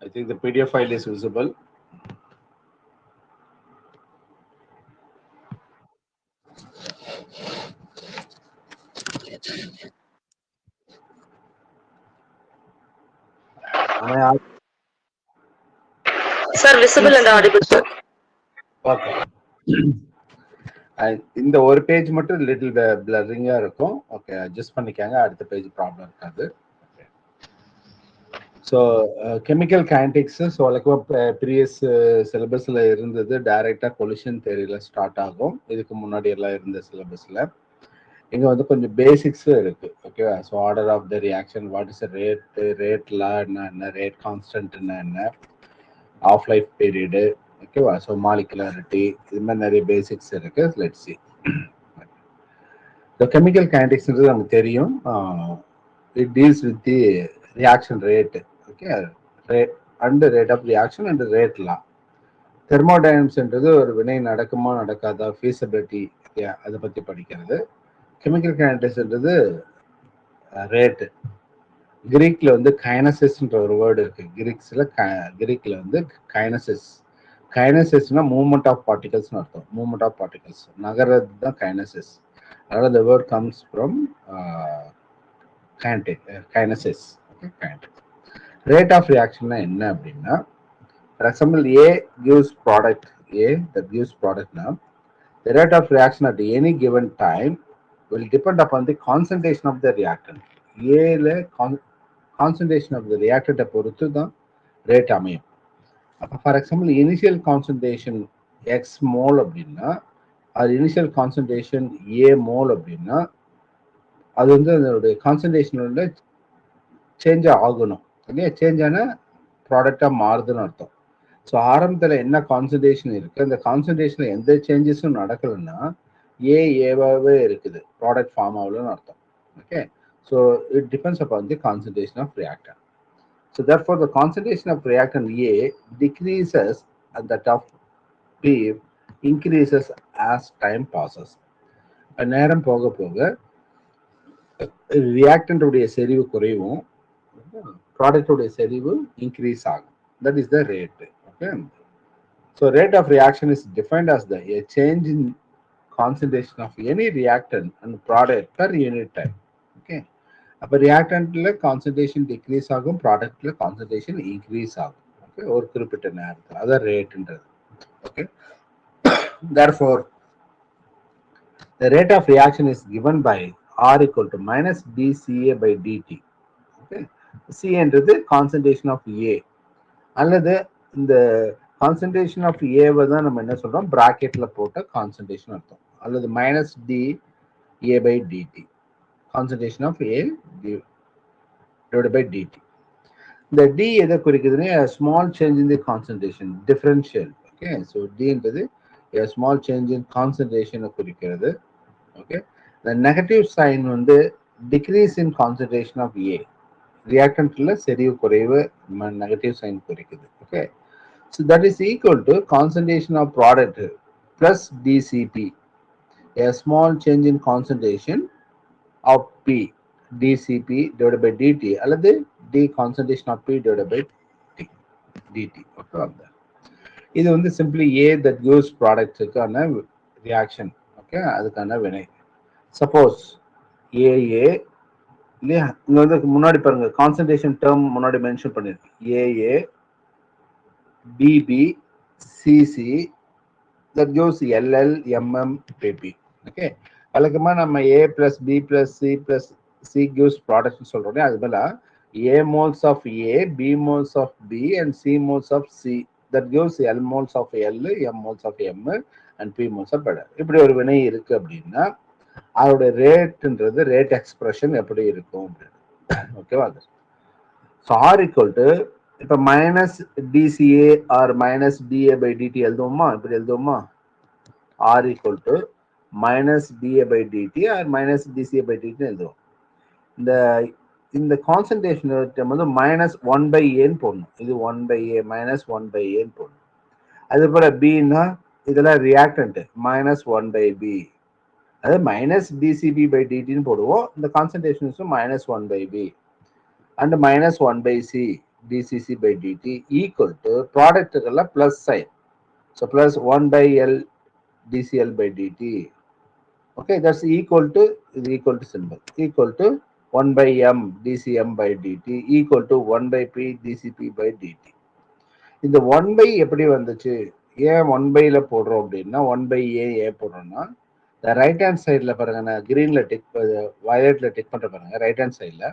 I think the PDF file is visible. Am I Sir, visible and audible, sir. okay? இந்த ஒரு page மட்டும் little பிளரிங்கா இருக்கும். Okay, adjust பண்ணிக்காங்க. அடுத்த page problem இருக்காது. So chemical kinetics so previous சிலபஸ்ல இருந்தது டைரக்டா கொலிஷன் தேரியில ஸ்டார்ட் ஆகும். இதுக்கு முன்னாடி எல்லாம் இருந்த சிலபஸ்ல இங்க வந்து கொஞ்சம் பேசிக்ஸும் இருக்கு. ஓகேவா? So order of the reaction, what is rate law என்ன, ரேட் கான்ஸ்டன்ட்னா என்ன, ஆஃப் லைஃப் பீரியடு, ஓகேவா? ஸோ மாலிகுலாரிட்டி, இது மாதிரி நிறைய பேசிக்ஸ் இருக்கு. Let's see. கெமிக்கல் கைனடிக்ஸ்ன்றது நமக்கு தெரியும். It deals with the reaction rate, okay, rate and rate of reaction and rate law. தெர்மோடைனமிக்ஸ்ன்றது ஒரு வினை நடக்குமா நடக்காதா, ஃபீஸபிலிட்டி, அதை பத்தி படிக்கிறது. Chemical கைனடிக்ஸ்ன்றது rate. கிரீக்ல வந்து கைனசிஸ்ன்ற ஒரு வேர்டு இருக்கு. கிரீக்ல வந்து கைனசிஸ். கைனசிஸ்னா மூவ்மெண்ட் ஆஃப் பார்ட்டிகல்ஸ்னு அர்த்தம். மூவ்மெண்ட் ஆஃப் பார்ட்டிகல்ஸ் நகர்றது தான் கைனசிஸ். அதனால the word comes from kinesis. Rate of ரியாக்ஷன்னா என்ன அப்படின்னா, for example A gives product A that gives product now. The rate of reaction at any given time will depend upon the concentration of the reactant. ஏல concentration of the ரியாக்டண்ட்டை பொறுத்து தான் rate அமையும். அப்போ for example initial concentration X mole அப்படின்னா, அது initial concentration ஏ mole அப்படின்னா, அது வந்து அதனுடைய கான்சன்ட்ரேஷனோட சேஞ்ச் ஆகணும் இல்லையா? சேஞ்ச் ஆன ப்ராடக்டாக மாறுதுன்னு அர்த்தம். ஸோ ஆரம்பத்தில் என்ன கான்சன்ட்ரேஷன் இருக்குது, அந்த கான்சன்ட்ரேஷனில் எந்த சேஞ்சஸும் நடக்கலைன்னா ஏவாகவே இருக்குது, ப்ராடக்ட் ஃபார்ம் ஆகலன்னு அர்த்தம். Okay, so it depends upon the concentration of reactant. So therefore, the concentration of reactant A decreases and that of B increases as time passes. நேரம் போக போக ரியாக்டன்ட் உடைய செறிவு குறைவும் ப்ராடக்ட் உடைய செறிவு இன்க்ரீஸ் ஆகும். That is the rate. Okay. So rate of reaction is defined as a change in concentration of any reactant and product per unit time. Okay. அப்போ ரியாக்டன்ட்ல கான்சன்ட்ரேஷன் டிக்ரீஸ் ஆகும், ப்ராடக்ட்ல கான்சன்ட்ரேஷன் இன்க்ரீஸ் ஆகும். Okay, ஒரு குறிப்பிட்ட நேரத்தில். அதான் ரேட்ன்றது. Okay, therefore the rate of reaction is given by R equal to minus dCA by dt. Okay, C என்றது கான்சன்ட்ரேஷன் ஆஃப் A, அல்லது இந்த கான்சன்ட்ரேஷன் ஆஃப் ஏவை தான் நம்ம என்ன சொல்றோம், பிராக்கெட்ல போட்ட கான்சன்ட்ரேஷன் அர்த்தம், அல்லது minus d A by dt, concentration of A divided by dt. இந்த d எதை குறிக்குதுன்னு, small change in the concentration, differential. Okay, so dன்றது ஸ்மால் சேஞ்ச் இன் கான்சன்ட்ரேஷனை குறிக்கிறது. ஓகே, இந்த நெகட்டிவ் சைன் வந்து decrease in concentration of A, ரியாக்டன்ட்ல செறிவு குறைவு நெகட்டிவ் சைன் குறிக்குது. Okay, so that is equal to concentration of product plus dCp, small change in concentration of B dCp divided by dt, அல்லது d concentration of P divided by dt. Okay, இது வந்து simply A that gives ப்ராடக்ட்ஸுக்கான reaction. Okay, அதுக்கான வினை. Suppose AA இல்லையா, இங்க வந்து முன்னாடி பாருங்க கான்சன்ட்ரேஷன் டேர்ம் முன்னாடி மென்ஷன் பண்ணிருக்கு. AA BB CC that gives LL MM PP. Okay, வழக்கமா நம்ம A plus B plus C plus C gives product சொல்றோம். அது போல A moles of A, B moles of B and C moles of C that gives L moles of L, M moles of M and P moles of B. இப்படி ஒரு வினை இருக்கு அப்படின்னா அதோட ரேட்ன்றது rate expression எப்படி இருக்கும் அப்படின்னு. ஓகேவா? ஸோ ஆர் ஈக்குவல் டு இப்போ minus dCA or minus dA by dt எழுதுவோமா? இப்படி எழுதுவோமா? R equal to minus dA by dt or minus dCA by dt எழுதுவோம். இந்த கான்சன்ட்ரேஷன் வந்து மைனஸ் ஒன் பை ஏன்னு போடணும். இது one by A minus one by ஏன்னு போடணும். அது போல பின்னா இதெல்லாம் reactant minus one by B, அது மைனஸ் டிசிபி பை டிடின்னு போடுவோம். இந்த கான்சன்ட்ரேஷன்ஸும் minus one by B and minus one by C dCc by dt equal to product plus sign. So plus 1 by L dCl by dt. Okay, that's equal to symbol equal to 1 by M dCm by dt equal to 1 by P dCp by dt. இந்த 1 by எப்படி வந்துச்சு? ஏன் 1 byல போடுறோம் அப்படின்னா 1 by ஏன் போடுறோம்னா இந்த right hand சைடில் பாருங்க, நான் கிரீன்ல டிக் வயலட்ல டிக் பண்ற பாருங்க, ரைட் ஹேண்ட் சைடில்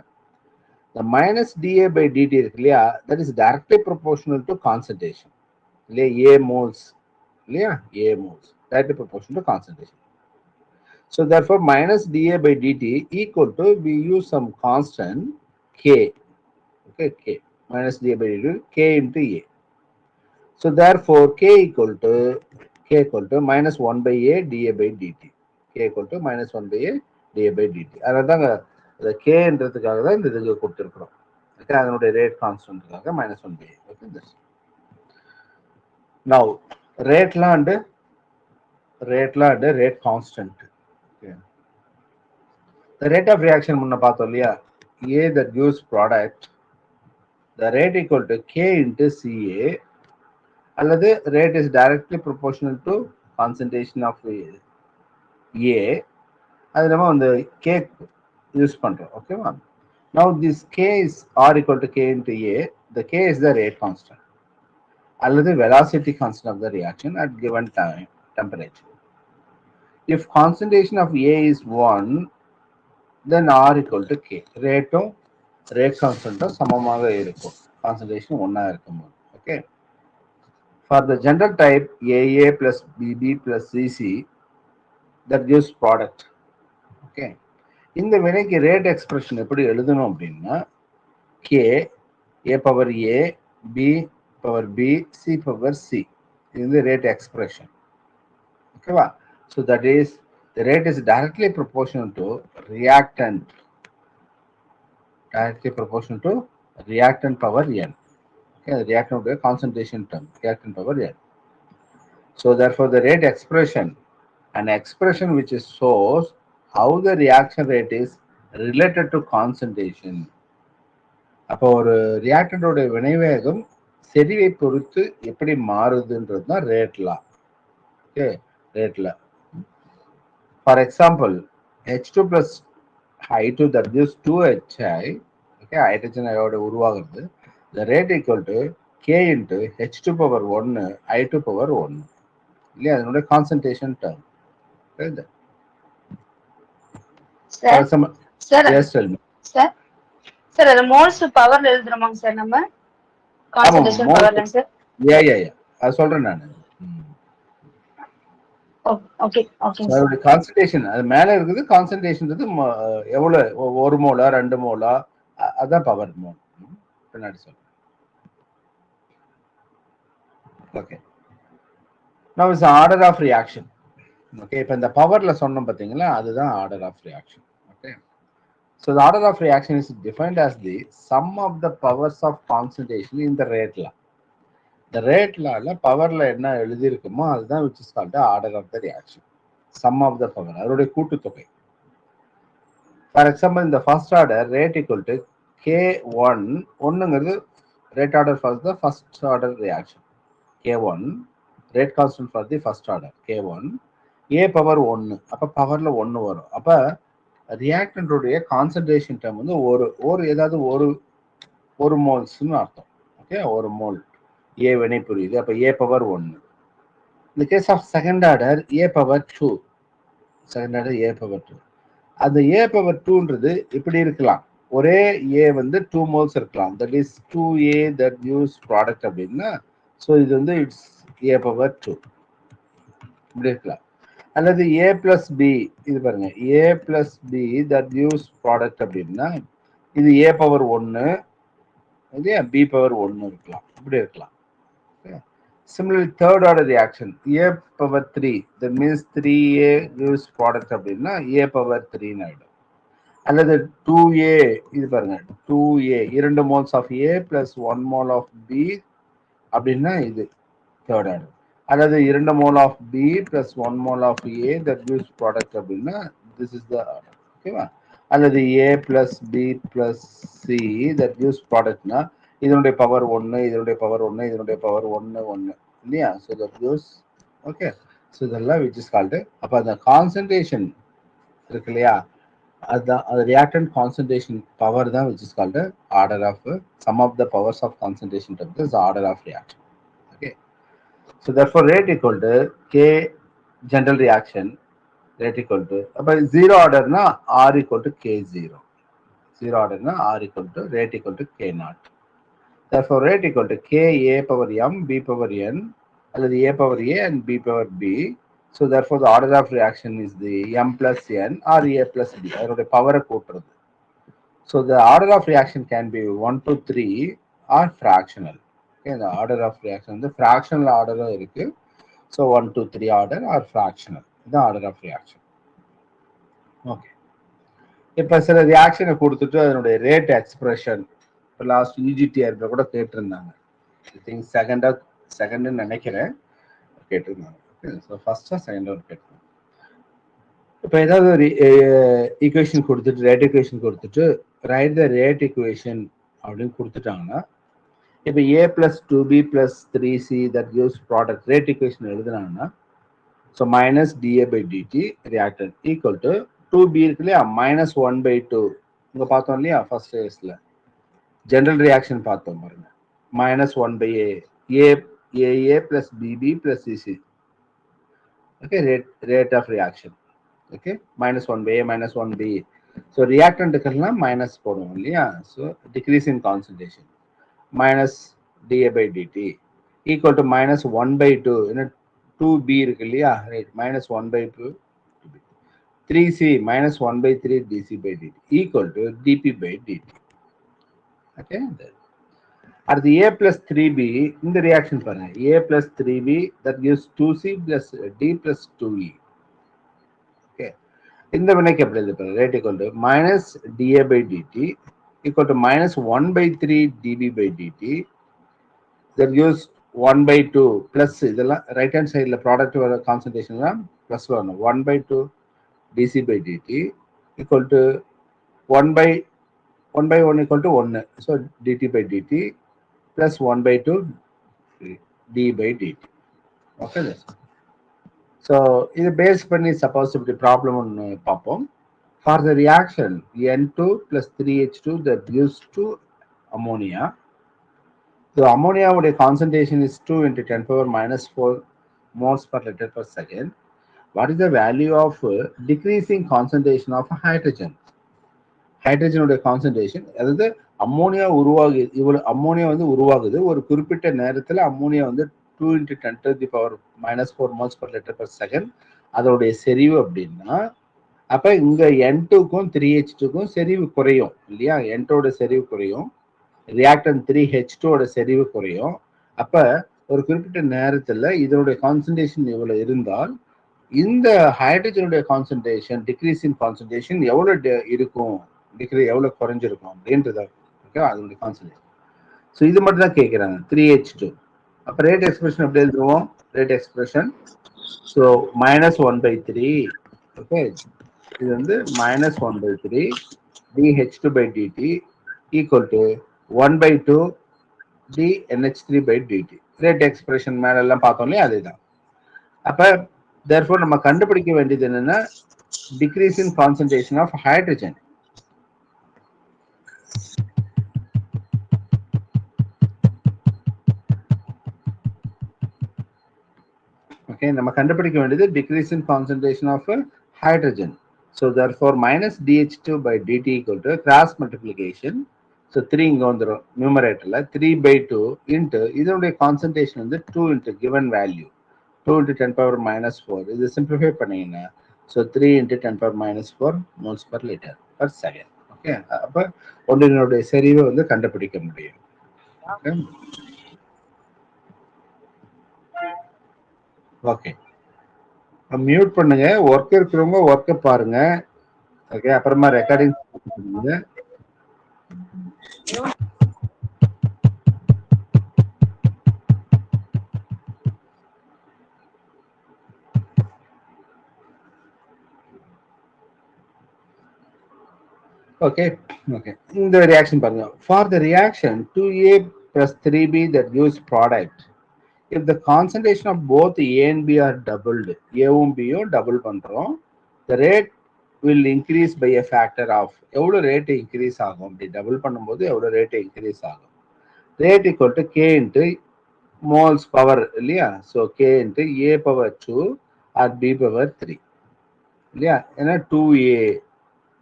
the minus dA by dt இருக்கு இல்லையா, that is directly proportional to concentration இல்லையா, A moles இல்லையா, A moles directly proportional to concentration. So therefore minus dA by dt equal to, we use some constant K, okay, K minus dA by dt K into A. So therefore K equal to minus 1 by A dA by dt. K equal to minus 1 by A dA by dt. அதனால the K என்றதுக்காக தான் இந்த இதுக்கு கொடுத்திருக்கிறோம். Okay, அதனுடைய rate கான்ஸ்டன்ட்காக minus 1 by A. Okay, this. Now ரேட்லாம் and rate constant. Okay. The rate of reaction முன்ன பார்த்தோம் இல்லையா, A that gives product, the rate equal to K into CA, அல்லது rate is directly proportional to concentration of A. அது நம்ம வந்து K use பண்றோம். ஓகேவா? Now this K is R equal to K into A. The K is the rate constant அல்லது velocity constant of the reaction at given time temperature. If concentration of A is 1, then R equal to K. Rate constant சமமாக இருக்கும், concentration 1 இருக்கும்போது. Okay. For the general type AA plus BB plus CC, that gives product. Okay. இந்த வினைக்கு rate expression எப்படி எழுதணும் அப்படின்னா K A power A B power B C power C. இது rate expression. ஓகேவா? So that is, the rate is directly proportional to reactant. Directly proportional to reactant power N. Okay, the reactant concentration term, reactant power N. So therefore the rate expression, an expression which is shows how the reaction rate is related to concentration. அப்போ ஒரு ரியாக்டண்டோட வினைவேகம் செறிவை பொறுத்து எப்படி மாறுதுன்றது தான் ரேட்லா. Okay, ரேட்லா. For example H2 plus I2 that gives 2HI, okay, hydrogen அயோட உருவாகிறது. The rate equal to K into H2 power 1 I2 power 1 இல்லையா, அதனுடைய கான்சன்ட்ரேஷன் டேர்ம். சார் அது மோல்ஸ் பவர்ல எழுதுறோமாங்க சார் நம்ம கான்சன்ட்ரேஷன் பவர்ல சார்? அது சொல்றேன் நான். Okay okay. அதோட கான்சன்ட்ரேஷன் அது மேல இருக்குது, கான்சன்ட்ரேஷன் எவ்வளவு, 1 மோலா 2 மோலா, அதான் பவர் மோல். பின்னாடி சொல்றேன். Okay. Now is the order of reaction. Okay, இப்போ இந்த பவர்ல சொன்னோம் பாத்தீங்களா, அதுதான் order of reaction. Okay. So the order of reaction is defined as the sum of the powers of concentration in the rate law. The rate lawல பவர்ல என்ன எழுதி இருக்குமோ அதுதான் which is called the order of the reaction. Sum of the power, அதோட கூட்டுத்தொகை. For example, in the first order, rate equal to K1, ஒன்னுங்கிறது rate order for the first order reaction. K1, rate constant for the first order, K1, A power 1, அப்ப பவர்ல 1 வரும். அப்ப ரியாக்டன்டோடைய concentration term வந்து ஒரு ஏதாவது ஒரு மோல்ஸ்னு அர்த்தம். ஓகே, ஒரு மோல் ஏ வினை புரியுது. அப்ப ஏ பவர் 1. இந்த case of second order A power 2, second order A power 2. அந்த ஏ பவர் 2ன்றது இப்படி இருக்கலாம், ஒரே ஏ வந்து 2 மோல்ஸ் இருக்கலாம். That is 2A that gives product அப்படின்னா, ஸோ இது வந்து இட்ஸ் ஏ பவர் 2 இப்படி இருக்கலாம். அல்லது A plus B, இது பாருங்க, A plus B that gives product அப்படின்னா இது A power 1 இல்லையா, B power 1 இருக்கலாம், இப்படி இருக்கலாம். Similarly, third order reaction, A power 3, that means 3A gives product அப்படின்னா A power 3 ஆயிடும். அல்லது 2A, இது பாருங்க 2A 2 moles of A plus 1 mole of B அப்படின்னா இது third order. அல்லது 2 mole of B plus 1 mole of A that gives product அப்படின்னா this is the order. ஓகேவா? அல்லது A plus B plus C that gives productனா இதனுடைய power 1, இதனுடைய power 1, இதனுடைய power 1 1 இல்லையா? So that gives okay. So இதெல்லாம் which is called அப்போ அந்த கான்சன்ட்ரேஷன் இருக்கு இல்லையா? அதுதான் அது ரியாக்டன்ட் கான்சன்ட்ரேஷன் பவர் தான் which is called order of sum of the powers of concentration terms is order of reaction. Okay. So therefore rate equal to K general reaction rate equal to அப்போ zero ஆர்டர்னா R equal to K0. Zero ஆர்டர்னா R equal to rate equal to K0. Therefore rate equal to K A power M B power N அல்லது A power A and B power B. So therefore the order of reaction is the M plus N or A plus B. அதனுடைய பவரை கூட்டுறது. So the order of reaction can be 1 to 3 or fractional. Okay, the order of reaction வந்து fractional order இருக்கு. So 1 to 3 order or fractional. The order of reaction. Okay. இப்போ சில ரியாக்ஷனை கொடுத்துட்டு அதனுடைய ரேட் எக்ஸ்பிரஷன் இப்போ லாஸ்ட் யூஜிடிஆர்ல கூட கேட்டிருந்தாங்க. ஐ திங்க் செகண்ட்னு நினைக்கிறேன் கேட்டிருந்தாங்க. ஸோ ஃபர்ஸ்டா செகண்டா கேட்டிருந்தாங்க. இப்போ ஏதாவது ஒரு ஈக்குவேஷன் கொடுத்துட்டு ரேட் ஈக்குவேஷன் கொடுத்துட்டு ரைட் த ரேட் ஈக்குவேஷன் அப்படின்னு கொடுத்துட்டாங்கன்னா இப்போ A plus 2b plus 3c that gives product rate equation எழுதுனாங்கன்னா so minus dA by dt reactant equal to 2b இருக்கு இல்லையா மைனஸ் 1/2 இங்க பார்த்தோம் இல்லையா ஃபர்ஸ்ட் கேஸ்ல ஜெனரல் ரியாக்ஷன் பார்த்தோம் பாருங்க minus 1/a aA plus bB plus cC. Okay rate of reaction. Okay minus 1/a minus 1b. So ரியாக்டன்ட்டுக்கெல்லாம் மைனஸ் போடுவோம் இல்லையா? So decrease in concentration minus dA by dt equal to minus 1/2 ஏன்னா 2b இருக்கு இல்லையா? Right minus 1/2 3c minus 1/3 dc by dt equal to dp by dt. Okay. At the a plus 3b in the reaction பாருங்க a plus 3b that gives 2c plus d plus 2e. Okay. இந்த வினைக்கு எப்படி எழுது பாருங்க rate equal to minus da by dt equal to minus 1/3 db by dt that gives 1/2 plus இதெல்லாம் right hand சைடில் product வர concentration தான் plus வரணும் 1/2 dc by dt equal to 1/1 equal to 1. So dt by dt plus 1/2 d by dt. Okay. So இது base பண்ணி suppose இப்படி problem ஒன்று பார்ப்போம். For the reaction N2 plus 3H2 that gives to ammonia. So ammonia உடைய concentration is 2 into 10 power minus 4 moles per liter per second. What is the value of decreasing concentration of hydrogen? ஹைட்ரஜனுடைய concentration அதாவது ammonia இவ்வளவு ammonia வந்து உருவாகுது ஒரு குறிப்பிட்ட நேரத்தில் ammonia வந்து 2 into 10 to the power minus 4 moles per liter per second அதோடைய செறிவு அப்படின்னா அப்ப இங்க N2க்கும் 3H2க்கும் செறிவு குறையும் இல்லையா? N2ஓட செறிவு குறையும், ரியாக்டன் 3H2ஓட செறிவு குறையும். அப்ப ஒரு குறிப்பிட்ட நேரத்துல இதனுடைய கான்சன்ட்ரேஷன் இவ்வளவு இருந்தால் இந்த ஹைட்ரஜனுடைய கான்சன்ட்ரேஷன் டிக்ரீஸ் இன் கான்சன்ட்ரேஷன் எவ்வளவு இருக்கும், எவ்வளவு குறைஞ்சிருக்கும் அப்படின்றத அதனுடைய கான்சன்ட்ரேஷன். ஸோ இது மட்டும் தான் கேட்குறாங்க 3H2. அப்போ ரேட் எக்ஸ்பிரஷன் எப்படி எழுதுவோம்? Rate expression so minus 1/3. Okay இது வந்து minus 1/3 dH2 by dt equal to 1/2 dNH3 by dt. Rate expression மேல எல்லாம் பார்த்தோம் இல்லையா? அதுதான். அப்ப therefore நம்ம கண்டுபிடிக்க வேண்டியது என்னன்னா decrease in concentration of hydrogen. Okay நம்ம கண்டுபிடிக்க வேண்டியது decrease in concentration of hydrogen. So therefore minus dH2 by dt equal to cross multiplication. So 3 இங்க வந்துடும் நியூமரேட்டர்ல 3/2 இன்ட்டு இதனுடைய கான்சன்ட்ரேஷன் வந்து 2 into given value 2 into 10 power minus 4. இது சிம்பிளிஃபை பண்ணீங்கன்னா so 3 into 10 power minus 4 moles per liter per second. Okay அப்போ ஒன்றினுடைய செறிவை வந்து கண்டுபிடிக்க முடியும். ஓகே மியூட் பண்ணுங்க, ஒர்க் இருக்கிறவங்க ஒர்க்கை பாருங்க. ஓகே அப்புறமா ரெக்கார்டிங் பண்ணுங்க. ஓகே ஓகே இந்த ரியாக்ஷன் பாருங்க. For the reaction 2A plus 3B that gives product, if the concentration of both A and B are doubled, ஏவும் பியும் டபுள் பண்றோம், the rate will increase by a factor of, எவ்வளவு rate increase ஆகும், அப்படி double பண்ணும்போது எவ்வளவு rate increase ஆகும், rate equal to K into moles power இல்லையா, so K into A power 2 or B power 3 இல்லையா, ஏன்னா 2A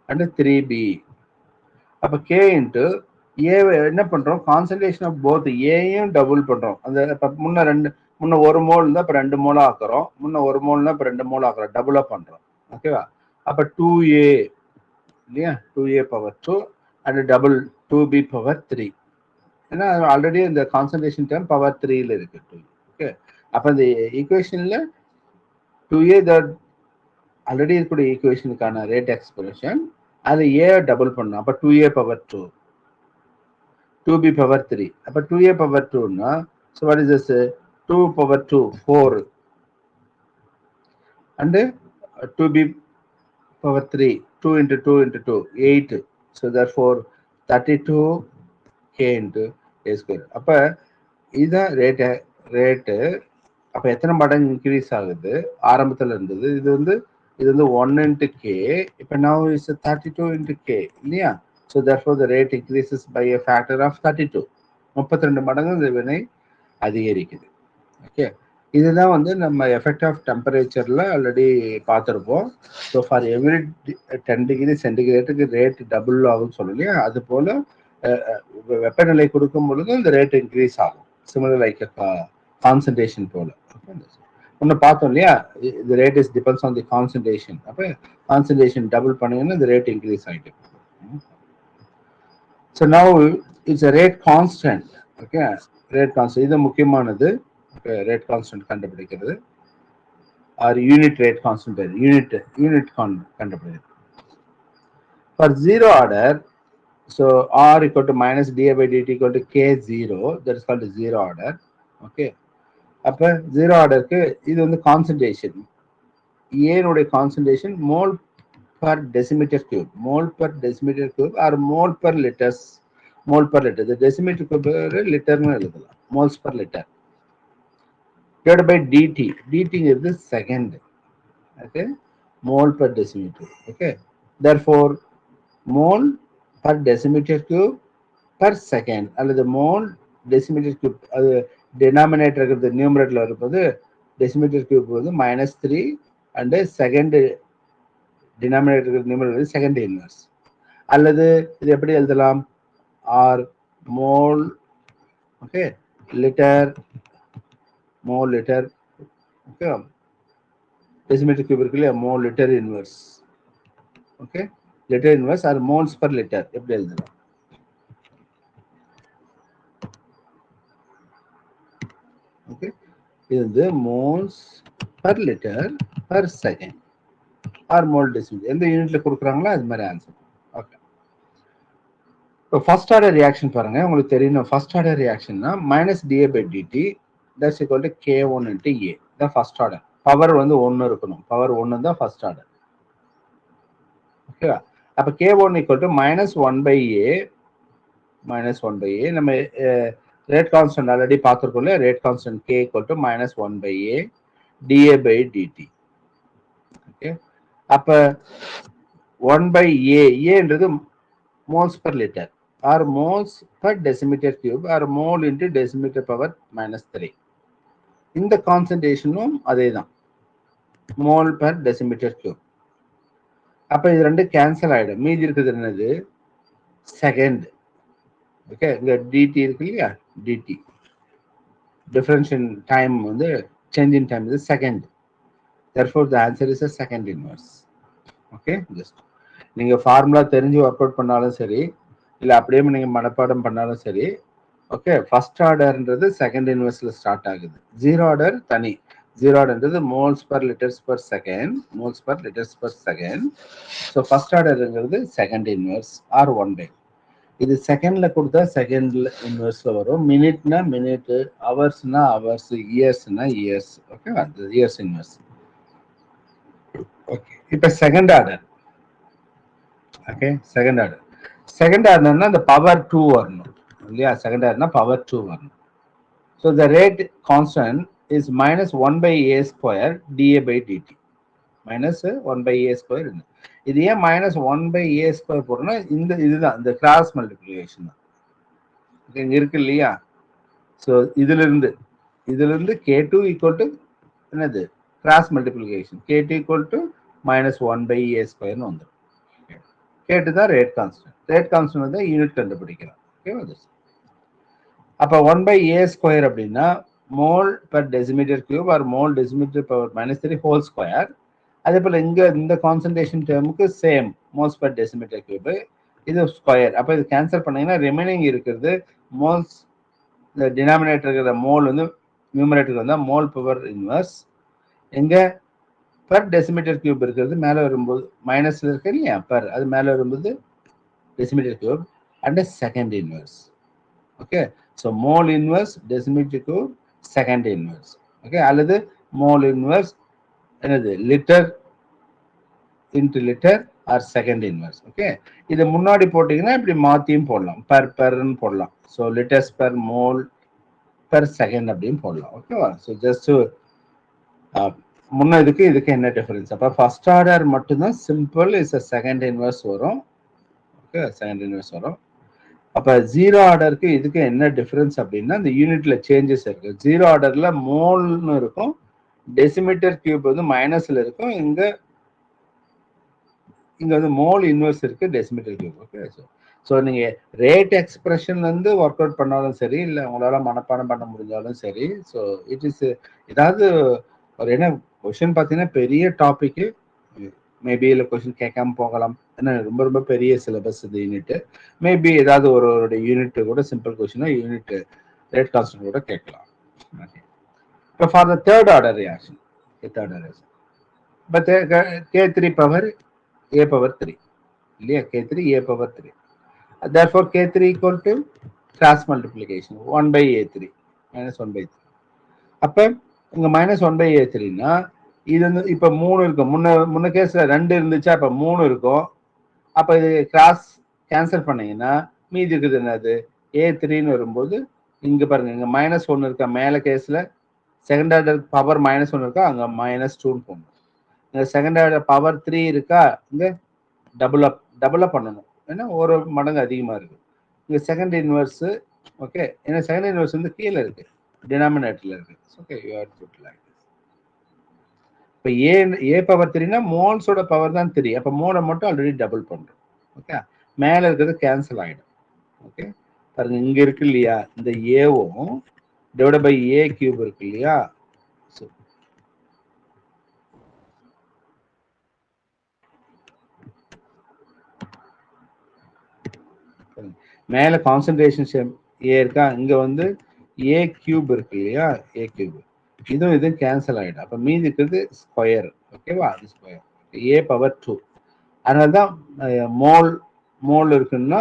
and 3B. அப்ப K இன்ட்டு ஏ என்ன பண்றோம், கான்சன்ட்ரேஷன் ஆஃப் போத் ஏயும் டபுள் பண்றோம். அந்த முன்ன ஒரு மோல் இருந்தா இப்ப 2 மோல் ஆக்குறோம், முன்ன ஒரு மோல்னா இப்ப 2 மோல் ஆக்குறோம், டபுளா பண்றோம். ஓகேவா, அப்ப 2A இல்லையா, 2A power 2 and double 2B power 3, ஏன்னா ஆல்ரெடி இந்த கான்சன்ட்ரேஷன் டேர்ம் பவர் 3ல இருக்கு 2. ஓகே, அப்ப இந்த ஈக்குவேஷன்ல 2A ஆல்ரெடி இருக்கக்கூடிய ஈக்குவேஷனுக்கான ரேட் எக்ஸ்பிரஷன், அது ஏ டபுள் பண்ணும், அப்ப 2A பவர் 2, 2B power 3. அப்ப 2A power 2 னா, so what is this, 2 power 2 4 and 2B power 3 2 into 2 into 2 8, so therefore 32K into A square. அப்ப இதுதான் ரேட்டு. அப்ப எத்தனை மடங்கு இன்க்ரீஸ் ஆகுது, ஆரம்பத்துல இருந்தது இது வந்து 1 into K, இப்ப now is 32 into K இல்லையா, so therefore the rate increases by a factor of 32, 32 மடங்கு இந்த வினை அதிகரிக்குது. ஓகே, இதுதான் வந்து நம்ம எஃபெக்ட் ஆஃப் டெம்பரேச்சர்ல ஆல்ரெடி பார்த்துருப்போம். ஸோ ஃபார் எவ்ரி 10 டிகிரி சென்டிகிரேட்டுக்கு ரேட் டபுள் ஆகும்னு சொல்லலையா, அது போல வெப்பநிலை கொடுக்கும் பொழுது இந்த ரேட் இன்க்ரீஸ் ஆகும், சிமிலர் லைக் கான்சன்ட்ரேஷன் போல. ஒன்று பார்த்தோம் இல்லையா, இந்த rate is depends on the concentration. அப்போ கான்சன்ட்ரேஷன் டபுள் பண்ணீங்கன்னா இந்த ரேட் இன்க்ரீஸ் ஆகிட்டு. So now it's a rate constant. Okay, rate constant இது முக்கியமானது. ரேட் கான்ஸ்டன்ட் கண்டுபிடிக்கிறது, or unit rate constant, unit கண்டுபிடிக்கிறது. For zero order, so R equal to minus dA by dt equal to K0, that is called zero order. Okay, அப்ப zero ஆர்டருக்கு இது வந்து concentration, ஏனுடைய concentration mole per decimetre cube, mole per decimetre cube or mole per litres, mole per litre, decimetre cube லிட்டர்னு எழுதலாம், moles per litre divided by dt, dt is second. Okay, mole per decimeter. Okay, therefore mole per decimeter cube per second, அல்லது mole decimeter cube, அது denominator இருக்கிறது நியூமரேட்டர்ல இருப்பது decimeter cube வந்து -3 and second denominator numerator second inverse, அல்லது இது எப்படி எழுதலாம், or mole, okay, litre, mole litre, okay, decimeter cube இருக்கு இல்லையா, mole litre inverse. Okay, litre inverse or moles per litre எப்படி எழுதலாம். ஓகே, இது வந்து moles per litre per second or mole decimetre, எந்த யூனிட்ல கொடுக்குறாங்களோ அது மாதிரி ஆன்சர். ஓகே, இப்போ ஃபர்ஸ்ட் ஆர்டர் ரியாக்ஷன் பாருங்க, உங்களுக்கு தெரியணும். ஃபர்ஸ்ட் ஆர்டர் ரியாக்ஷன்னா minus dA by dt that's equal to K1 into A, தான் ஃபர்ஸ்ட் ஆர்டர். பவர் வந்து 1 இருக்கணும், பவர் 1 தான் ஃபர்ஸ்ட் ஆர்டர். ஓகேவா, அப்ப K1 equal to minus 1 by A, minus 1 by A, நம்ம ரேட் கான்ஸ்டன்ட் ஆல்ரெடி பார்த்துருக்கோம்ல, rate constant K equal to minus 1 by A dA by dt. Okay, அப்ப 1 by A, ஏன்றது moles per litre or moles per decimetre cube or mole into decimetre power -3. இந்த கான்சன்ட்ரேஷனும் அதே தான், mole per decimetre cube. அப்ப இது ரெண்டு cancel ஆயிடும், மீதி இருக்குது என்னது, செகண்ட். ஓகே, இங்க டிடி இருக்கு இல்லையா, டிடி டிஃபரன்ஷியல் டைம் வந்து சேஞ்ச் இன் டைம் இது second, therefore the answer is a second inverse. Okay, just நீங்க ஃபார்முலா தெரிஞ்சு ஒர்க் அவுட் பண்ணாலும் சரி, இல்ல அப்படியே நீங்க மனப்பாடம் பண்ணாலும் சரி. ஓகே, ஃபர்ஸ்ட் ஆர்டர்ன்றது செகண்ட் இன்வெர்ஸ்ல ஸ்டார்ட் ஆகுது, ஜீரோ ஆர்டர் தனி. ஜீரோ ஆர்டர்ன்றது moles per litres per second, moles per litres per second. So first ஆர்டர்ங்கிறது செகண்ட் இன்வெர்ஸ் ஆர் 1/. இது செகண்ட்ல கொடுத்தா செகண்ட்ல இன்வெர்ஸ்ல வரும், மினிட்னா மினிட், ஹவர்ஸ்னா ஹவர்ஸ், இயர்ஸ்னா இயர்ஸ். ஓகே, அது இயர்ஸ் இன்வெர்ஸ். ஓகே, இப்போ second order. Okay, second order second ஆர்டர்னா அந்த பவர் 2 வரணும் இல்லையா? செகண்ட் ஆர்டர்னா பவர் 2 வரணும். So the rate constant is minus 1/a² dA/dt. Minus 1/a². இது ஏன் மைனஸ் 1/a² போடுறோம்னா இதுதான் இந்த கிராஸ் மல்டிப்ளிகேஷன் தான் இங்க இருக்கு இல்லையா? ஸோ இதுல இருந்து k2 ஈக்குவல் டு என்னது cross multiplication, k2 equal to minus 1/a² வந்துடும். k2 தான் ரேட் கான்ஸ்டன்ட். ரேட் கான்ஸ்டன்ட் வந்து யூனிட் கண்டுபிடிக்கலாம். ஓகேவா? அப்ப 1/a² அப்படின்னா mole per decimetre cube or mole decimetre power -3 whole square. அதே போல இங்க இந்த கான்சன்ட்ரேஷன் டேர்முக்கு same moles per decimetre cube, இது ஸ்கொயர். அப்ப இது கேன்சல் பண்ணீங்கன்னா ரிமைனிங் இருக்கிறது மோல்ஸ், இந்த டினாமினேட்டர் இருக்கிற மோல் வந்து நியூமரேட்டருக்கு வந்தா மோல் பவர் இன்வர்ஸ். எங்க பெர் டெசிமீட்டர் கியூப் இருக்கிறது மேல வரும்போது மைனஸ்ல இருக்கு இல்லையா, பெர் அது மேல வரும்போது decimetre cube and second inverse. Okay, so mole inverse decimetre cube second inverse. Okay, அல்லது மோல் இன்வர்ஸ் என்னது litre into litre or second inverse. Okay, இது முன்னாடி போட்டீங்கன்னா இப்படி மாத்தியும் போடலாம், பெர்ன்னு போடலாம். So litres per mole per second அப்படின்னு போடலாம். ஓகேவா? ஸோ ஜஸ்ட் முன்ன இதுக்கு என்ன டிஃபரன்ஸ்? அப்ப ஃபர்ஸ்ட் ஆர்டர் மட்டும்தான் சிம்பிள் இஸ் செகண்ட் இன்வர்ஸ் வரும். ஓகே, செகண்ட் இன்வர்ஸ் வரும். அப்ப ஜீரோ ஆர்டருக்கு இதுக்கு என்ன டிஃபரன்ஸ் அப்படின்னா இந்த யூனிட்ல சேஞ்சஸ் இருக்கு. ஜீரோ ஆர்டர்ல மோல்னு இருக்கும், டெசிமீட்டர் கியூப் வந்து மைனஸ்ல இருக்கும், இங்க வந்து மோல் இன்வர்ஸ் இருக்கு, டெசிமீட்டர் கியூப். ஓகே, ஸோ நீங்க ரேட் எக்ஸ்பிரஷன்ல இருந்து ஒர்க் அவுட் பண்ணாலும் சரி, இல்லை உங்களால மனப்பாடம் பண்ண முடிஞ்சாலும் சரி, ஸோ இட் இஸ் ஏதாவது ஒரு என்ன கொஸ்டின் பார்த்தீங்கன்னா பெரிய டாபிக், மேபி இல்லை கொஸ்டின் கேட்காம போகலாம். ஏன்னா ரொம்ப ரொம்ப பெரிய சிலபஸ் இது யூனிட். மேபி ஏதாவது ஒரு யூனிட் கூட சிம்பிள் கொஸ்டினா யூனிட் ரேட் கான்ஸ்டன்ட் கூட கேட்கலாம். இப்போ for the third order reaction, இப்போ k3 பவர் a/3 இல்லையா? k3 a/3. therefore k3 equal to cross multiplication 1/a3 minus 1/3. அப்ப இங்க minus 1/a3னா இது வந்து இப்ப 3 இருக்கும். முன்ன கேஸ்ல 2 இருந்துச்சா, அப்ப 3 இருக்கும். அப்ப இது கிராஸ் கேன்சல் பண்ணீங்கன்னா மீதி இருக்குது என்னது a3ன்னு வரும்போது இங்க பாருங்க, இங்க -1 இருக்கா மேல கேஸ்ல, செகண்ட் ஆர்டர் பவர் -1 இருக்கா, அங்க -2ன்னு போடணும். இந்த செகண்ட் ஆர்டர் பவர் 3 இருக்கா, இங்க டபுள் அப் பண்ணணும், ஏன்னா ஒரு மடங்கு அதிகமா இருக்கு. இங்க செகண்ட் இன்வர்ஸ். ஓகே, ஏன்னா செகண்ட் இன்வர்ஸ் வந்து கீழே இருக்கு, டினாமினேட்டர்ல இருக்கு. Okay, you are put like this. இப்போ a/3னா மோல்ஸோட பவர் தான் 3, அப்ப மோலை மட்டும் ஆல்ரெடி டபுள் பண்றோம். ஓகே, மேல இருக்கிறது கேன்சல் ஆயிடும். ஓகே, பாருங்க இங்க இருக்கு இல்லையா, இந்த ஏவும் டிவைட் பை a³ இருக்கு இல்லையா. மேல கான்சன்ட்ரேஷன் ஏ இருக்கா, இங்க வந்து a³ இருக்கு இல்லையா, a³, இதுவும் கேன்சல் ஆயிடும். அப்ப மீதி இருக்கிறது ஸ்கொயர். ஓகேவா? அது ஸ்கொயர் a/2. அதனாலதான் மோல் இருக்குன்னா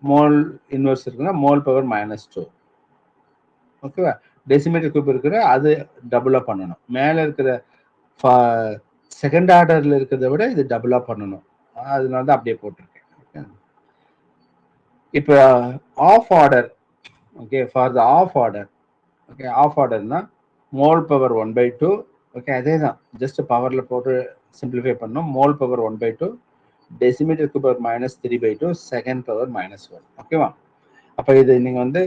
மோல் இன்வர்ஸ் இருக்குன்னா மோல் பவர் -2. ஓகேவா? டெசிமீட்டர் கியூப் இருக்கிற அது டபுளா பண்ணணும். மேல இருக்கிற செகண்ட் ஆர்டர்ல இருக்கிறத விட இது டபுளா பண்ணணும். அதனால தான் அப்படியே போட்டிருக்கேன். இப்போ half order, okay, for the half order, okay, half ஆர்டர்னா மோல் பவர் 1/2. ஓகே, அதே தான், ஜஸ்ட் பவர்ல போட்டு சிம்பிளிஃபை பண்ணோம். Mole power 1/2, decimetre power -3/2, second power -1. ஓகேவா? அப்ப இது நீங்க வந்து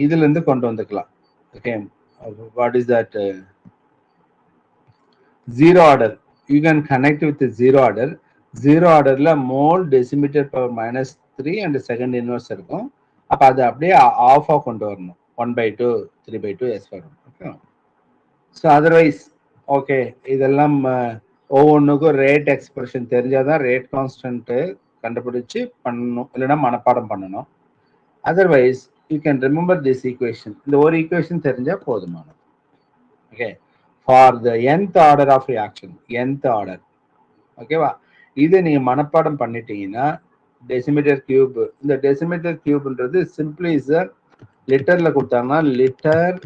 இதுல இருந்து கொண்டு வந்துக்கலாம். Okay, what is that zero order, you can connect with zero order. ஜீரோ ஆர்டர்ல mole decimetre power -3 and second inverse இருக்கும். அப்ப அது அப்படியே ஆஃபா கொண்டு வரணும், 1/2, 3/2 வரும். ஓகே, ஸோ அதர்வைஸ் ஓகே, இதெல்லாம் ஒவ்வொன்றுக்கும் ரேட் எக்ஸ்பிரஷன் தெரிஞ்சாதான் ரேட் கான்ஸ்டன்ட் கண்டுபிடிச்சு பண்ணணும், இல்லைன்னா மனப்பாடம் பண்ணணும். Otherwise you can remember this equation. இந்த ஒரு ஈக்குவேஷன் தெரிஞ்சா போதுமானது. Okay, for the nth order of reaction, nth order. ஓகேவா? இது நீங்க மனப்பாடம் பண்ணிட்டீங்கன்னா டெசிமீட்டர் கியூப், இந்த டெசிமீட்டர் கியூப்ன்றது சிம்பிளி இஸ் லிட்டர்ல கொடுத்தாங்கன்னா லிட்டர்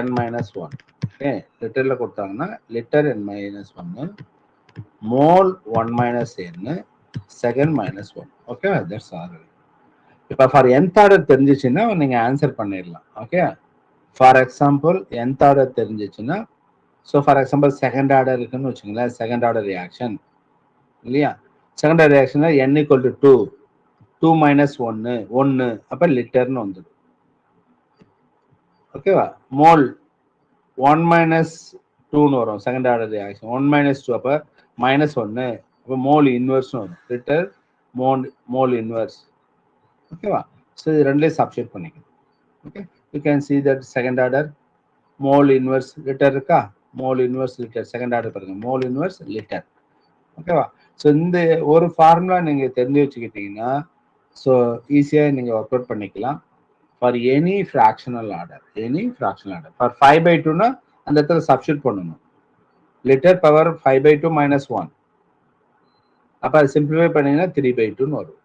n-1. ஓகே, லிட்டர்ல கொடுத்தாங்கன்னா litre n-1, mole 1 - n, second minus 1. Okay, that's all. இப்போ ஃபார் nth ஆர்டர் தெரிஞ்சிச்சுன்னா நீங்க ஆன்சர் பண்ணிடலாம். Okay, for example nth order தெரிஞ்சிச்சுன்னா, so for example second order இருக்குன்னு வச்சுங்களேன், செகண்ட் ஆர்டர் ரியாக்ஷன் இல்லையா, செகண்ட் ஆர்டர் ரியாக்ஷன்ல n ஈக்குவல் டு 2, 2 மைனஸ் 1, 1, அப்போ லிட்டர்னு வந்துடும். ஓகேவா, மோல் 1 மைனஸ் 2ன்னு வரும் செகண்ட் ஆர்டர் ரியாக்ஷன், 1 மைனஸ் 2 அப்போ மைனஸ் 1, அப்போ மோல் இன்வெர்ஸ்னு வரும், லிட்டர் மோல் இன்வெர்ஸ். ஓகேவா, ஸோ இது ரெண்டுலேயும் சப்ஸ்டிட் பண்ணிக்கணும். Okay, you can see that second order mole inverse litre இருக்கா, mole inverse litre second order பாருங்க, மோல் இன்வெர்ஸ் லிட்டர். ஓகேவா, ஸோ இந்த ஒரு ஃபார்முலா நீங்க தெரிஞ்சு வச்சுக்கிட்டீங்கன்னா ஸோ ஈஸியாக நீங்க ஒர்க் அவுட் பண்ணிக்கலாம் for any fractional order. For 5/2னா அந்த இடத்துல சப்ஸ்டிட் பண்ணணும், லிட்டர் பவர் 5/2 மைனஸ் 1, அப்போ அது சிம்பிளிஃபை பண்ணீங்கன்னா 3/2ன்னு வரும்.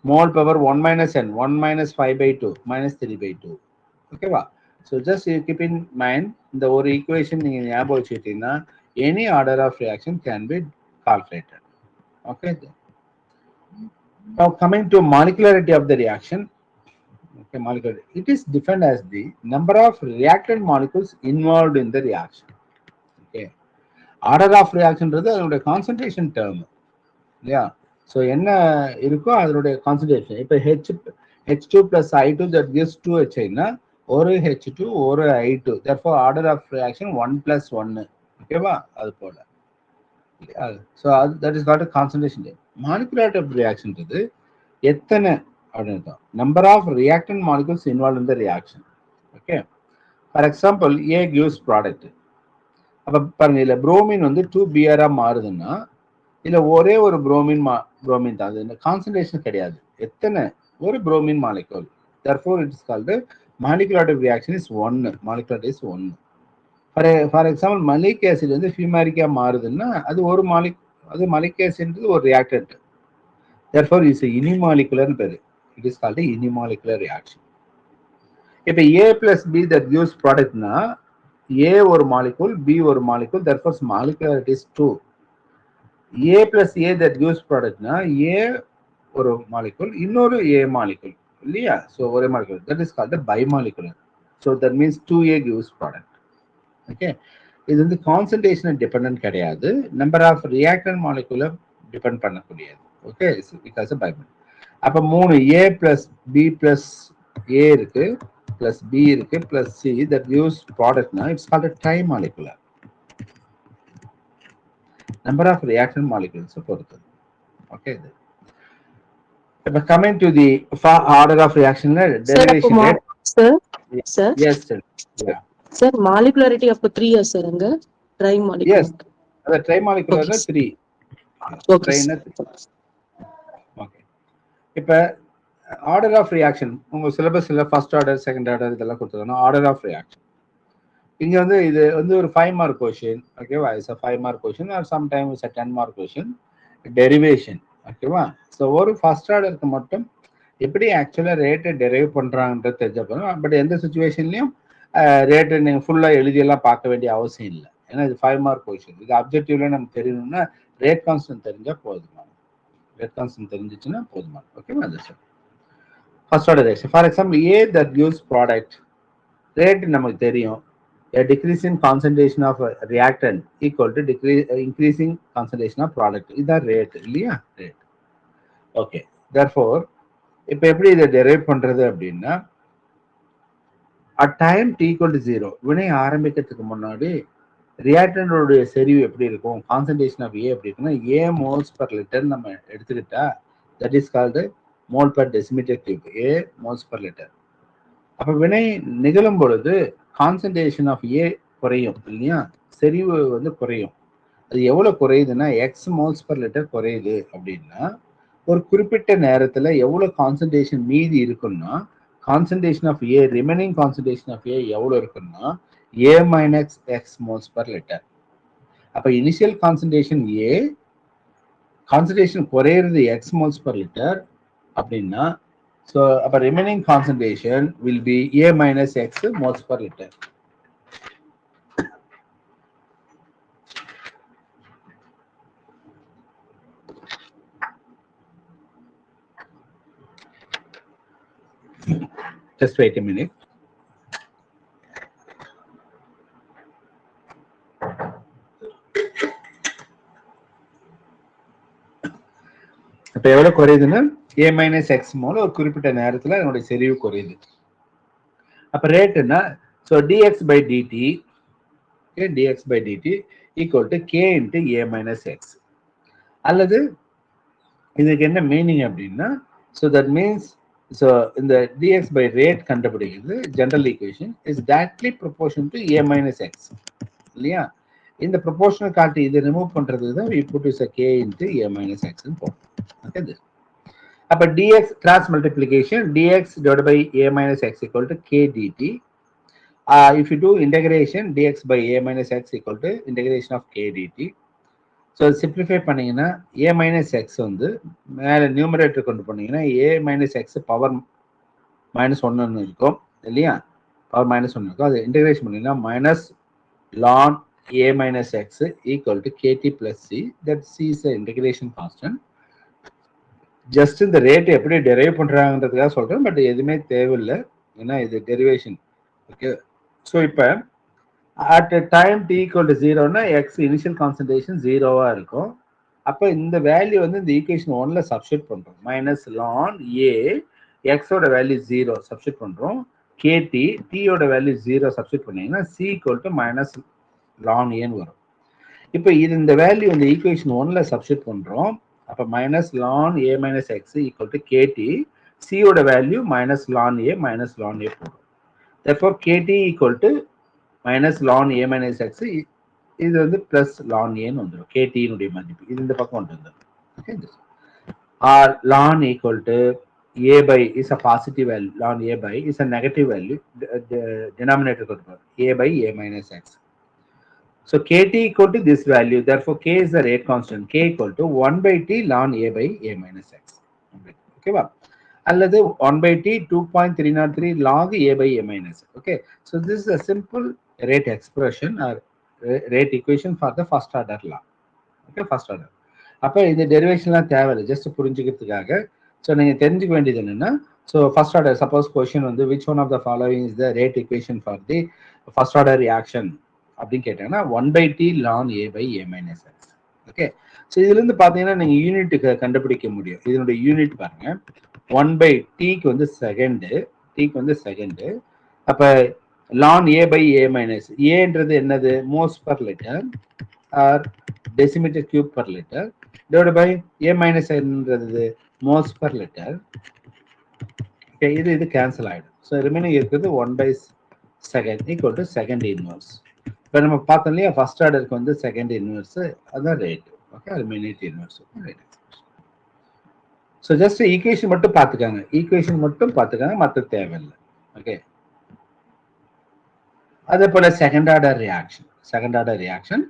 Mole power 1 minus n, 1 minus 5/2 minus 3/2. ஓகேவா, so just keep in mind, இந்த ஒரு ஈக்குவேஷன் நீங்க ஞாபகம் வச்சுக்கிட்டீங்கன்னா any order of reaction can be calculated. Okay, now coming to molecularity of the reaction. Okay, molecularity, it is defined as the number of reactant molecules involved in the reaction. Okay, order of reaction ன்றது அதனுடைய concentration term இல்லையா, so என்ன இருக்கோ அதனுடைய concentration. இப்போ H2 plus I2 that gives 2H னா ஒரு H2 ஒரு I2, therefore order of reaction 1 plus 1. ஓகேவா, அது போல. ஸோ அது that is called concentration. Molecularity of reaction எத்தனை அப்படின்னு தான், number of reactant molecules involve in the reaction. Okay, for example A gives product. அப்போ பாருங்க, இல்லை புரோமின் வந்து 2Br மாறுதுன்னா இல்லை ஒரே ஒரு புரோமின் தான், அது கான்சன்ட்ரேஷன் கிடையாது, எத்தனை ஒரு bromine molecule, therefore it is called molecular reaction is 1, molecularity is 1. For example Malik acid வந்து ஃபியூமாரிக்கா மாறுதுன்னா அது ஒரு அது மலிக் ஆசிட் ஒரு reactant, therefore is a unimolecular பேரு, it is called a unimolecular reaction. இப்போ A plus B that gives product னா A ஒரு molecule, B ஒரு molecule, therefore molecularity is 2. A plus A that gives product னா A ஒரு molecule, இன்னொரு A molecule இல்லையா, so ஒரே molecule, that is called a bimolecular. So that means 2A gives product. Okay, இது வந்து concentration dependent கிடையாது, number of reactant மாலிகுலை depend பண்ணக்கூடியது. Okay, because bimolecular. அப்போ 3 A plus B plus A இருக்கு, plus B இருக்கு, plus C that gives product னா it's called a trimolecular. Number of reactant molecules பொறுத்தது. ஓகே, இப்போ coming to the order of ரியாக்ஷன்ல derivation rate. Sir yes sir, yeah sir, molecularity அப்போ 3 sir, அங்க trimolecular. Yes, அது ட்ரைமாலிகுலர்ல 3. Okay, okay. இப்போ order of reaction உங்க சிலபஸ்ல ஃபர்ஸ்ட் ஆர்டர் செகண்ட் ஆர்டர் இதெல்லாம் கொடுத்துருக்கோம். ஆர்டர் ஆஃப் ரியாக்ஷன் இங்க வந்து இது வந்து ஒரு 5 மார்க் கொஸ்டின். ஓகேவா, it's 5 mark question or some time it's 10 mark question. Derivation. ஓகேவா, ஸோ ஒரு ஃபர்ஸ்ட் ஆர்டருக்கு மட்டும் எப்படி ஆக்சுவலா ரேட்டை டெரைவ் பண்றாங்கன்றது தெரிஞ்ச போதும். பட் எந்த சுச்சுவேஷன்லயும் ரேட்டை நீங்க ஃபுல்லா எழுதியெல்லாம் பார்க்க வேண்டிய அவசியம் இல்லை, ஏன்னா இது 5 மார்க் கொஸ்டின். இது அப்ஜெக்டிவ்ல நமக்கு தெரியணும்னா ரேட் கான்ஸ்டன்ட் தெரிஞ்சா போதுமா, ரேட் கான்ஸ்டன்ட் தெரிஞ்சிச்சுன்னா போதுமா. ஓகேவா, அது sir first order reaction. For example A that gives product, rate நமக்கு தெரியும், a decrease in concentration of reactant equal to increasing concentration of product. இதான் ரேட் இல்லையா, ரேட். ஓகே, therefore இப்போ எப்படி இதை டெரைவ் பண்றது அப்படின்னா, at time t equal to 0 வினை ஆரம்பிக்கிறதுக்கு முன்னாடி ரியாக்டன்டோடைய செறிவு எப்படி இருக்கும், கான்சன்ட்ரேஷன் ஆஃப் ஏ எப்படி இருக்குன்னா A moles per liter நம்ம எடுத்துக்கிட்டா that is called mole per decimeter cube, A moles per liter. அப்ப வினை நிகழும் பொழுது கான்சன்ட்ரேஷன் ஆஃப் ஏ குறையும் இல்லையா, செறிவு வந்து குறையும். அது எவ்வளவு குறையுதுன்னா எக்ஸ் மோல்ஸ் பர் லிட்டர் குறையுது அப்படின்னா ஒரு குறிப்பிட்ட நேரத்துல எவ்வளவு கான்சன்ட்ரேஷன் மீதி இருக்குன்னா concentration of A, remaining concentration of A எவ்வளவு இருக்குன்னா A minus X moles per liter. அப்ப இனிஷியல் கான்சன்ட்ரேஷன் ஏ, கான்சன்ட்ரேஷன் குறையிறது எக்ஸ் மோல்ஸ் பர் லிட்டர் அப்படின்னா so அப்ப remaining concentration will be A minus X moles per liter. Just wait a minute. இப்போ எவ்வளவு குறையுதுன்னா a minus X மூலம் ஒரு குறிப்பிட்ட நேரத்தில் அதனுடைய செறிவு குறையுது. அப்போ ரேட்டுன்னா so dx by dt, okay, dx by dt equal to k into a minus x. அல்லது இதுக்கு என்ன மீனிங் அப்படின்னா ஸோ தட் மீன்ஸ் ஸோ இந்த dx by rate கண்டுபிடிக்கிறது general equation is directly proportion to a minus X இல்லையா? இந்த proportional காட்டி இதை ரிமூவ் பண்றதுக்கு தான் we put is a k into a minus x ன்னு போகும். Okay, this. அப்ப dx cross multiplication dx divided by a minus x equal to k dt. If you do integration dx by a minus x equal to integration of k dt. So simplify பண்ணீங்கன்னா a minus x வந்து மேல numerator கொண்டு போனீங்கன்னா a minus x power minus 1 இருக்கும் இல்லையா? Power minus 1 இருக்கும். அது integration பண்ணீங்கன்னா minus ln a minus x equal to kt plus c. That c is the integration constant. Just இந்த ரேட் எப்படி டெரைவ் பண்றாங்கன்றதுக்காக சொல்றேன், பட் எதுவுமே தேவையில்லை, ஏன்னா இது டெரிவேஷன். ஓகே, ஸோ இப்போ at time t equal to 0னா எக்ஸ் இனிஷியல் கான்சன்ட்ரேஷன் 0வா இருக்கும். அப்போ இந்த வேல்யூ வந்து இந்த ஈக்குவேஷன் 1ல சப்ஸ்டியூட் பண்றோம். மைனஸ் லான் ஏ எக்ஸோட வேல்யூ 0 சப்ஸ்டியூட் பண்றோம். கேடி டியோட வேல்யூ 0 சப்ஸ்டியூட் பண்ணீங்கன்னா C equal to minus ln ஏன்னு வரும். இப்போ இது இந்த வேல்யூ இந்த ஈக்குவேஷன் 1ல சப்ஸ்டியூட் பண்றோம். அப்போ minus ln A minus x equal to kt, சியோட value minus ln A minus ln A போடும். therefore kt equal to minus ln A minus x, இது வந்து பிளஸ் லான் ஏன்னு வந்துடும். கேடியினுடைய மதிப்பு இது இந்த பக்கம் கொண்டு வந்துடும். Okay, or ln equal to a by is a positive value, ln a by is a negative value, denominator a by a minus x. So kt equal to this value, therefore k is the rate constant, k equal to 1 by t ln a by a minus x. Okay, va? Alladhu 1 by t 2.303 log a by a minus. Okay, so this is a simple rate expression or rate equation for the first order law. Okay, first order. அப்போ இந்த டெரிவேஷன்லாம் தேவையில்லை, just புரிஞ்சுக்கிறதுக்காக. So நீங்கள் தெரிஞ்சுக்க வேண்டியது என்னன்னா, so first order suppose question வந்து which one of the following is the rate equation for the first order reaction அப்படின்னு கேட்டாங்கன்னா 1 by t ln a by a minus x. Okay, so இதுலேருந்து பார்த்தீங்கன்னா நீங்கள் யூனிட்டுக்கு கண்டுபிடிக்க முடியும். இதனுடைய யூனிட் பாருங்க, 1 by t-க்கு வந்து செகண்டு, t-க்கு வந்து செகண்டு. அப்போ ln a by a minus, ஏன்றது என்னது? Moles per litre or decimetre cube per litre, divided by a minus என்னது? Moles per litre. ஓகே, இது கேன்சல் ஆகிடும். ஸோ ரிமைனிங் இருக்கிறது 1 by second equal to second inverse. இப்போ நம்ம பார்த்தோம் இல்லையா, ஃபர்ஸ்ட் ஆர்டருக்கு வந்து செகண்ட் இன்வர்ஸ், அதுதான் rate. Okay, remaining inverse rate. So just equation மட்டும் பார்த்துக்காங்க, ஈக்குவேஷன் மட்டும் பார்த்துக்காங்க, மற்ற தேவையில்லை. ஓகே, அதே போல second order reaction, second order reaction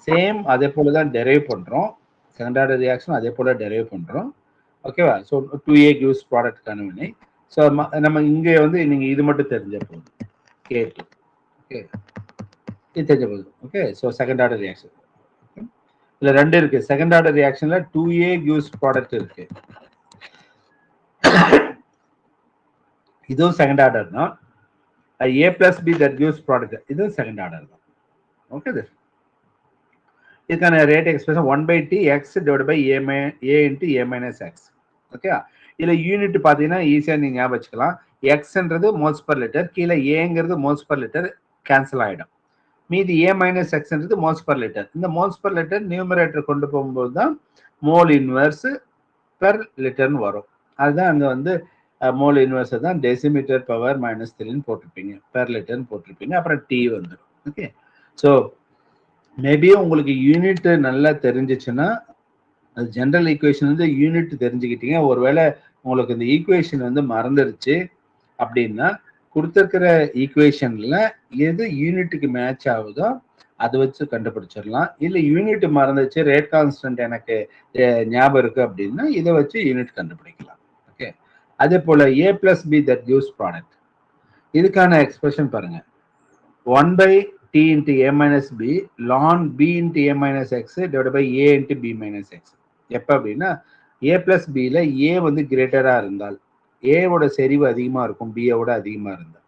same அதே போல தான் டெரைவ் பண்றோம். செகண்ட் ஆர்டர் ரியாக்ஷன் அதே போல டெரைவ் பண்றோம். ஓகேவா? ஸோ 2a gives ப்ராடக்ட் கனவினை. ஸோ நம்ம இங்கே வந்து நீங்க இது மட்டும் தெரிஞ்ச போதும், கேட்டு. ஓகே, இது தெரிஞ்ச போதும். Okay, so second order reaction இதுல ரெண்டு இருக்கு. செகண்ட் ஆர்டர் ரியாக்ஷன்ல 2a gives ப்ராடக்ட் இருக்கு, இதுவும் செகண்ட் ஆர்டர் தான். a plus b that gives product, இதுவும் செகண்ட் ஆர்டர் தான். ஓகே, இதுக்கான rate expression 1 by t x divided by a into a minus x. Okay, இதுல யூனிட் பாத்தீங்கன்னா ஈஸியா நீங்க ஞாபகம் வச்சுக்கலாம். எக்ஸ்ன்றது மோல்ஸ் பர் லிட்டர், கீழே ஏங்கிறது மோல்ஸ் பர் லிட்டர் கேன்சல் ஆயிடும். மீதி a minus xன்றது மோல்ஸ் பர் லிட்டர். இந்த மோல்ஸ் பர் லிட்டர் நியூமரேட்டர் கொண்டு போகும்போது தான் மோல் இன்வர்ஸ் பெர் லிட்டர்னு வரும். அதுதான் அங்க வந்து மோல் இன்வர்ஸ் தான் டெசிமீட்டர் பவர் மைனஸ் 3 போட்டிருப்பீங்க, பெர் லிட்டர்னு போட்டிருப்பீங்க, அப்புறம் டி வந்துடும். ஓகே, ஸோ மேபி உங்களுக்கு யூனிட் நல்லா தெரிஞ்சிச்சுன்னா, அது ஜென்ரல் ஈக்குவேஷன் வந்து யூனிட் தெரிஞ்சுக்கிட்டீங்க. ஒருவேளை உங்களுக்கு இந்த ஈக்குவேஷன் வந்து மறந்துடுச்சு அப்படின்னா, கொடுத்துருக்கிற ஈக்குவேஷன்ல எது யூனிட்டுக்கு மேட்ச் ஆகுதோ அதை வச்சு கண்டுபிடிச்சிடலாம். இல்லை யூனிட் மறந்துச்சு, ரேட் கான்ஸ்டன்ட் எனக்கு ஞாபகம் இருக்கு அப்படின்னா இதை வச்சு யூனிட் கண்டுபிடிக்கலாம். ஓகே, அதே போல a plus b that gives product, இதுக்கான எக்ஸ்பிரஷன் பாருங்க, 1 by t into a minus b ln b into a minus x divided by a into b minus x. எப்ப அப்படின்னா a plus b ல a வந்து கிரேட்டரா இருந்தால், ஏவோட செறிவு அதிகமா இருக்கும் பியோட அதிகமா இருந்தா.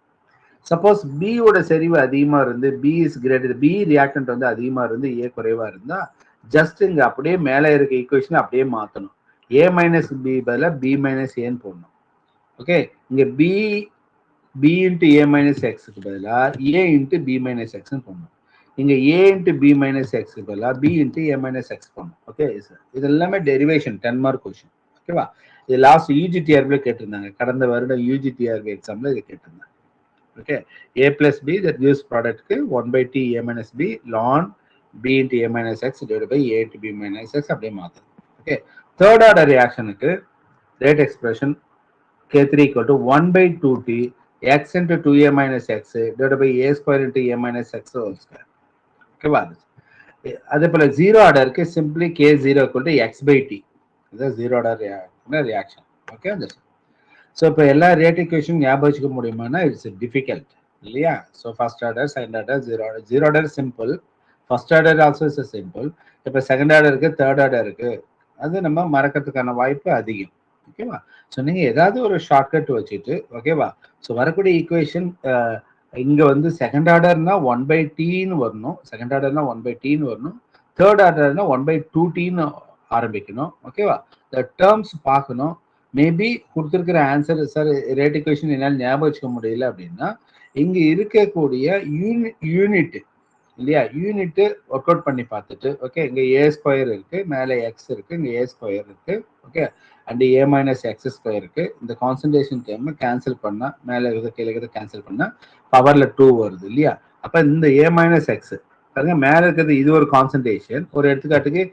சப்போஸ் பியோட செறிவு அதிகமா இருந்து B is greater, B reactant வந்து அதிகமா இருந்து ஏ குறைவா இருந்தா ஜஸ்ட் இங்க அப்படியே மேலே இருக்க ஈக்குவேஷன் அப்படியே மாத்தணும். ஏ மைனஸ் பி பதிலா பி மைனஸ் ஏன்னு போடணும். ஓகே, இங்க பி பி இன்ட்டு ஏ மைனஸ் எக்ஸுக்கு பதிலா ஏ இன்ட்டு பி மைனஸ் எக்ஸ்ன்னு போடணும். இங்க ஏ இன்ட்டு பி மைனஸ் எக்ஸுக்கு பதிலா பி இன்ட்டு ஏ மைனஸ் எக்ஸ் போடணும். ஓகே சார், இது எல்லாமே டெரிவேஷன் 10 மார்க் கொஸ்டின். ஓகேவா, இது லாஸ்ட் யூஜிடிஆர்பில கேட்டிருந்தாங்க, கடந்த வருடம் யூஜிடிஆர்பி எக்ஸாம்ல இது கேட்டிருந்தாங்க. Okay, A plus B that gives ப்ராடக்ட்க்கு 1/t a minus b ln b into a minus x divided by a into b minus x அப்படியே மாத்தணும். ஓகே, தேர்ட் ஆர்டர் ரியாக்ஷனுக்கு rate expression k3 equal to 1/2t x into 2a minus x divided by a square into a minus x whole square. ஓகேவா, அதே போல zero ஆர்டருக்கு simply k0 equal to x/t. இதுதான் zero order reaction. Okay, so இப்போ எல்லா rate equation ஞாபகம் வச்சுக்க முடியுமானா இட்ஸ் டிஃபிகல்ட் இல்லையா. So first order, second order, zero order simple, first order also is simple. இப்போ செகண்ட் ஆர்டர் இருக்கு, தேர்ட் ஆர்டர் இருக்கு, அது நம்ம மறக்கிறதுக்கான வாய்ப்பு அதிகம். ஓகேவா, ஸோ நீங்க ஏதாவது ஒரு ஷார்ட்கட் வச்சுட்டு ஓகேவா. ஸோ வரக்கூடிய ஈக்குவேஷன் இங்க வந்து செகண்ட் ஆர்டர்னா 1/tன்னு வரணும், செகண்ட் ஆர்டர்னா 1/tன்னு வரணும், தேர்ட் ஆர்டர்னா 1/2tன்னு ஆரம்பிக்கணும். ஓகேவா, இந்த டேர்ம்ஸ் பார்க்கணும். மேபி கொடுத்துருக்கிற ஆன்சர் சார் ரேட் ஈக்குவேஷன் என்னால் ஞாபகம் வச்சுக்க முடியல அப்படின்னா இங்க இருக்கக்கூடிய யூனிட் இல்லையா, யூனிட் ஒர்க் அவுட் பண்ணி பார்த்துட்டு ஓகே, இங்க ஏ ஸ்கொயர் இருக்கு, மேலே எக்ஸ் இருக்கு, இங்க ஏ ஸ்கொயர் இருக்கு. Okay, and A minus X square இருக்கு. இந்த கான்சன்ட்ரேஷன் டேர்ம் கேன்சல் பண்ணா மேலே இருக்கிற கீழே இருக்கிறத கேன்சல் பண்ணா பவர்ல 2 வருது இல்லையா. அப்ப இந்த ஏ மைனஸ் எக்ஸ் பாருங்க, மேலே இருக்கிறது இது ஒரு கான்சன்ட்ரேஷன். ஒரு எடுத்துக்காட்டுக்கு